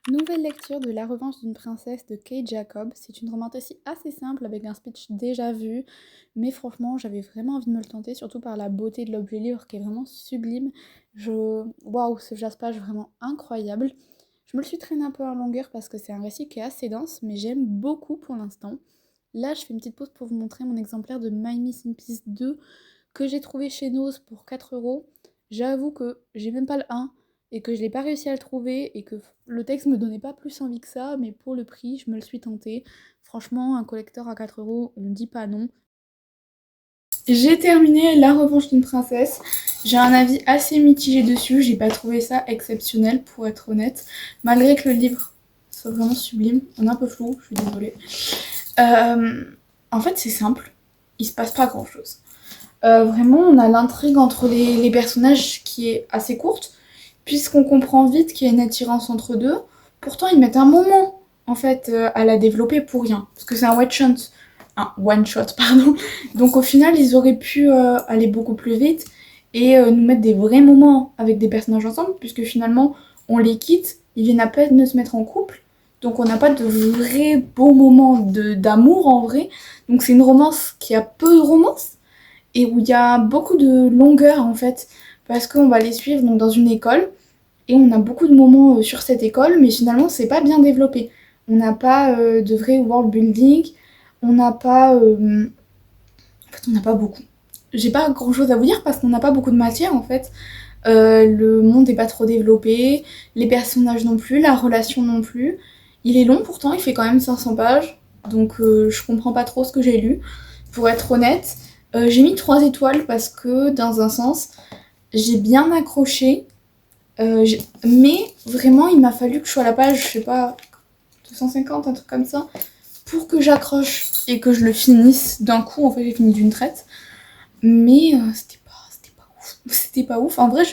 Nouvelle lecture de La Revanche d'une princesse de Kate Jacob. C'est une romantasy assez simple avec un speech déjà vu, mais franchement j'avais vraiment envie de me le tenter, surtout par la beauté de l'objet livre qui est vraiment sublime. Waouh, ce jaspage vraiment incroyable. Je me le suis traîné un peu en longueur parce que c'est un récit qui est assez dense, mais j'aime beaucoup pour l'instant. Là, je fais une petite pause pour vous montrer mon exemplaire de My Missing Piece 2 que j'ai trouvé chez Nose pour 4 €. J'avoue que j'ai même pas le 1 et que je n'ai pas réussi à le trouver et que le texte me donnait pas plus envie que ça, mais pour le prix, je me le suis tenté. Franchement, un collector à 4 €, on dit pas non. J'ai terminé La Revanche d'une princesse. J'ai un avis assez mitigé dessus, j'ai pas trouvé ça exceptionnel pour être honnête, malgré que le livre soit vraiment sublime. On est un peu flou, je suis désolée. Euh, En fait, c'est simple, il se passe pas grand chose. Vraiment, on a l'intrigue entre les personnages qui est assez courte, puisqu'on comprend vite qu'il y a une attirance entre deux. Pourtant, ils mettent un moment, en fait, à la développer pour rien, parce que c'est un one shot, pardon. Donc au final, ils auraient pu aller beaucoup plus vite et nous mettre des vrais moments avec des personnages ensemble, puisque finalement, on les quitte, ils viennent à peine de se mettre en couple, donc on n'a pas de vrais beaux moments d'amour en vrai. Donc c'est une romance qui a peu de romance et où il y a beaucoup de longueur en fait, parce qu'on va les suivre donc, dans une école, et on a beaucoup de moments sur cette école, mais finalement c'est pas bien développé. On n'a pas de vrai world building, on n'a pas... En fait on n'a pas beaucoup. J'ai pas grand chose à vous dire parce qu'on n'a pas beaucoup de matière en fait. Le monde est pas trop développé, les personnages non plus, la relation non plus. Il est long pourtant, il fait quand même 500 pages, donc je comprends pas trop ce que j'ai lu, pour être honnête. J'ai mis 3 étoiles parce que, dans un sens, j'ai bien accroché, mais vraiment, il m'a fallu que je sois à la page, je sais pas, 250, un truc comme ça, pour que j'accroche et que je le finisse d'un coup. En fait, j'ai fini d'une traite, mais c'était pas ouf. C'était pas ouf. En vrai,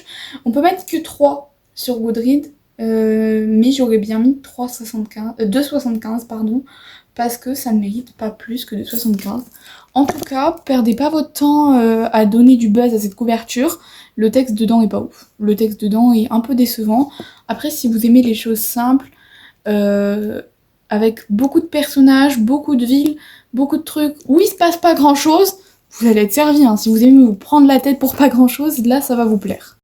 on peut mettre que 3 sur Goodreads, mais j'aurais bien mis 3,75, 2,75 pardon, parce que ça ne mérite pas plus que 2,75. En tout cas, perdez pas votre temps à donner du buzz à cette couverture. Le texte dedans est pas ouf. Le texte dedans est un peu décevant. Après, si vous aimez les choses simples, euh, avec beaucoup de personnages, beaucoup de villes, beaucoup de trucs où il se passe pas grand chose, vous allez être servi. Hein. Si vous aimez vous prendre la tête pour pas grand chose, là ça va vous plaire.